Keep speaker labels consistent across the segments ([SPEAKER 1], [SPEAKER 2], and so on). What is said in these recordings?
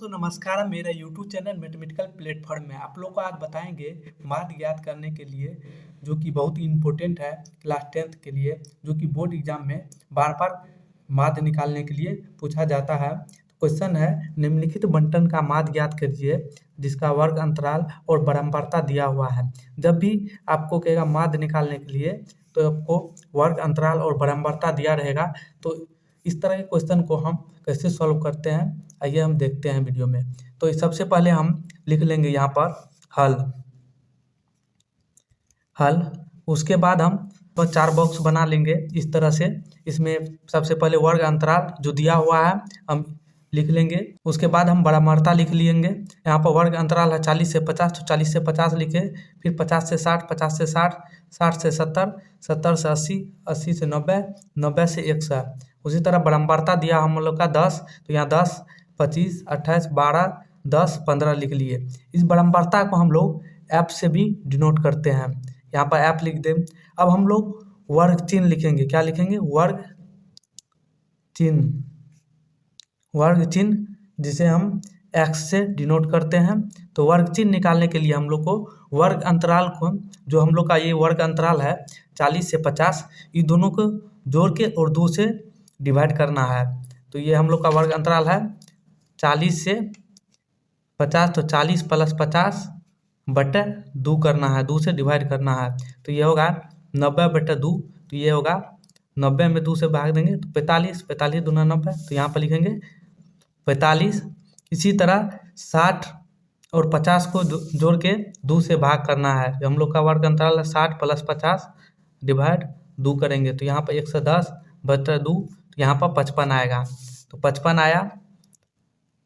[SPEAKER 1] दोस्तों नमस्कार। मेरा यूट्यूब चैनल मैथमेटिकल प्लेटफॉर्म में आप लोग को आज बताएंगे माध्य ज्ञात करने के लिए, जो कि बहुत ही इम्पोर्टेंट है क्लास 10th के लिए, जो कि बोर्ड एग्जाम में बार बार माध्य निकालने के लिए पूछा जाता है। क्वेश्चन है, निम्नलिखित बंटन का माध्य ज्ञात कीजिए जिसका वर्ग अंतराल और बारंबारता दिया हुआ है। जब भी आपको कहेगा माध्य निकालने के लिए तो आपको वर्ग अंतराल और बारंबारता दिया रहेगा। तो इस तरह के क्वेश्चन को हम कैसे सॉल्व करते हैं, आइए हम देखते हैं वीडियो में। तो सबसे पहले हम लिख लेंगे यहाँ पर हल। उसके बाद हम चार बॉक्स बना लेंगे इस तरह से। इसमें सबसे पहले वर्ग अंतराल जो दिया हुआ है हम लिख लेंगे। उसके बाद हम बारंबारता लिख लेंगे। यहाँ पर वर्ग अंतराल है 40 से 50, तो 40 से 50 लिखे, फिर 50 से 60, 50 से 60, 60 से 70, 70 से 80, 80 से 90, 90 से 100। उसी तरह बारंबारता दिया हम लोग का 10, तो यहाँ 10, 25, 28, 12, 10, 15 लिख लिए। इस बारंबारता को हम लोग ऐप से भी डिनोट करते हैं। यहाँ पर ऐप लिख दें। अब हम लोग वर्ग चिन्ह लिखेंगे। क्या लिखेंगे? वर्ग चिन्ह। वर्ग चिन्ह जिसे हम x से डिनोट करते हैं। तो वर्ग चिन्ह निकालने के लिए हम लोग को वर्ग अंतराल को, जो हम लोग का ये वर्ग अंतराल है 40 से 50, ये दोनों को जोड़ के और 2 से डिवाइड करना है। तो ये हम लोग का वर्ग अंतराल है 40 से 50, तो 40 प्लस 50 बटे 2 करना है, 2 से डिवाइड करना है। तो ये होगा 90 बटे 2, तो ये होगा 90 में 2 से भाग देंगे तो 45, 45 दूना 90, तो यहाँ पर लिखेंगे 45। इसी तरह 60 और 50 को जोड़ के 2 से भाग करना है। हम लोग का वर्ग अंतराल है 60 प्लस 50 डिवाइड 2 करेंगे, तो यहाँ पर 110 बटे 2, तो यहाँ पर 55 आएगा। तो 55 आया।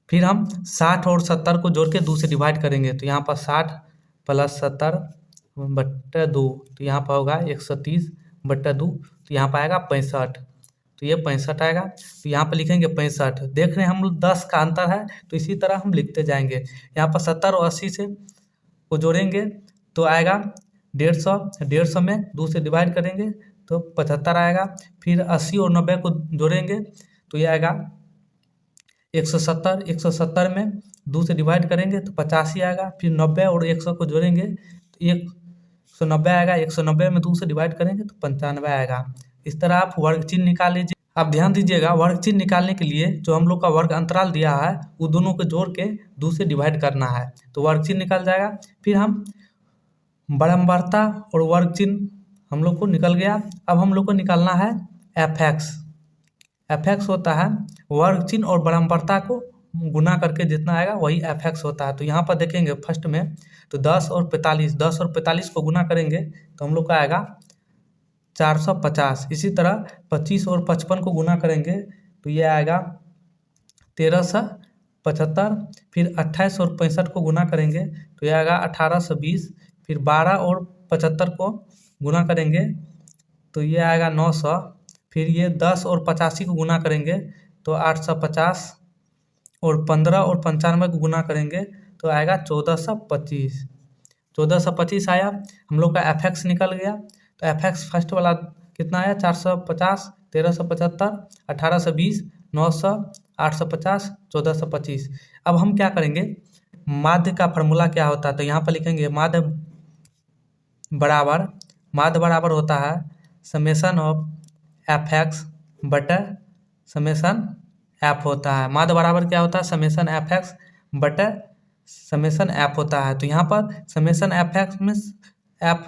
[SPEAKER 1] फिर हम 60 और 70 को जोड़ के 2 से डिवाइड करेंगे, तो यहाँ पर 60 प्लस 70 बटे 2, तो यहाँ पर होगा 130 बटे 2, तो यहाँ पर आएगा 65। तो ये 65 आएगा। तो यहाँ पर लिखेंगे 65। देख रहे हैं हम लोग 10 का अंतर है, तो इसी तरह हम लिखते जाएंगे। यहाँ पर 70 और 80 से को जोड़ेंगे तो आएगा 150, 150 में 2 से डिवाइड करेंगे तो 75 आएगा। फिर 80 और 90 को जोड़ेंगे तो ये आएगा 170, 170 में 2 से डिवाइड करेंगे तो 85 आएगा। फिर 90 और 100 को जोड़ेंगे तो 190 आएगा, 190 में 2 से डिवाइड करेंगे तो 95 आएगा। इस तरह आप वर्ग चिन्ह निकाल लीजिए। आप ध्यान दीजिएगा, वर्ग चिन्ह निकालने के लिए जो हम लोग का वर्ग अंतराल दिया है वो दोनों को जोड़ के 2 से डिवाइड करना है, तो वर्ग चिन्ह निकल जाएगा। फिर हम बारंबारता और वर्ग चिन्ह हम लोग को निकल गया। अब हम लोग को निकालना है fx। fx होता है वर्ग चिन्ह और बारंबारता को गुना करके जितना आएगा वही fx होता है। तो यहाँ पर देखेंगे फर्स्ट में तो 10 और 45, 10 और 45 को गुना करेंगे तो हम लोग का आएगा 450। इसी तरह 25 और 55 को गुना करेंगे तो ये आएगा 1375। फिर 28 और 65 को गुना करेंगे तो ये आएगा 1820। फिर 12 और 75 को गुना करेंगे तो ये आएगा 900। फिर ये 10 और 85 को गुना करेंगे तो 850। और 15 और 95 को गुना करेंगे तो आएगा 1425। 1425 आया। हम लोग का fx निकल गया। तो fx फर्स्ट वाला कितना आया? 450, 1375, 1820, 900, 850, 1425। अब हम क्या करेंगे, माध्य का फार्मूला क्या होता है तो यहाँ पर लिखेंगे माध्य बराबर होता है समेसन ऑफ fx बटे समेसन f होता है। माध्य बराबर क्या होता है? समेसन fx बटे समेसन f होता है। तो यहाँ पर समेसन fx में f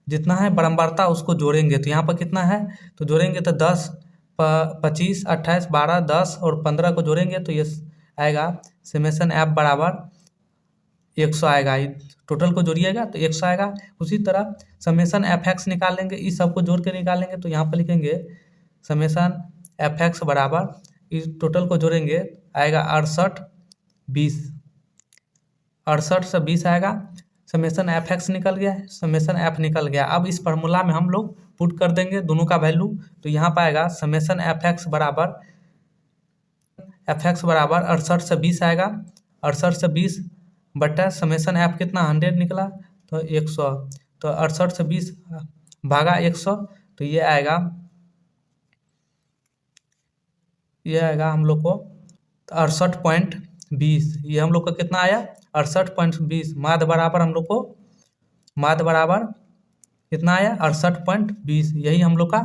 [SPEAKER 1] जितना है बारंबारता उसको जोड़ेंगे, तो यहाँ पर कितना है तो जोड़ेंगे तो 10, 25, 28, 12, 10 और 15 को जोड़ेंगे तो ये आएगा समेसन f बराबर 100 आएगा। टोटल को जोड़िएगा तो 100 आएगा। उसी तरह समेसन fx निकालेंगे, इस सब को जोड़ के निकालेंगे तो यहाँ पर लिखेंगे समेसन fx बराबर, इस टोटल को जोड़ेंगे आएगा 68, 20, 68 से 20 आएगा। समेसन fx निकल गया, समेसन f निकल गया। अब इस फार्मूला में हम लोग पुट कर देंगे दोनों का वैल्यू, तो यहाँ पाएगा समेसन fx बराबर 68 से 20 आएगा। 68 से 20 बटा समेसन f कितना 100 निकला तो 100, तो 68 से 20 भागा 100 तो ये आएगा हम लोग को 68.5 20, ये हम लोग का कितना आया 68.20। माध्य बराबर हम लोग को माध्य बराबर कितना आया 68.20, यही हम लोग का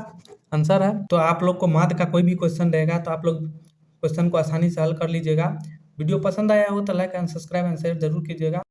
[SPEAKER 1] आंसर है। तो आप लोग को माध्य का कोई भी क्वेश्चन रहेगा तो आप लोग क्वेश्चन को आसानी से हल कर लीजिएगा। वीडियो पसंद आया हो तो like and subscribe and share जरूर कीजिएगा।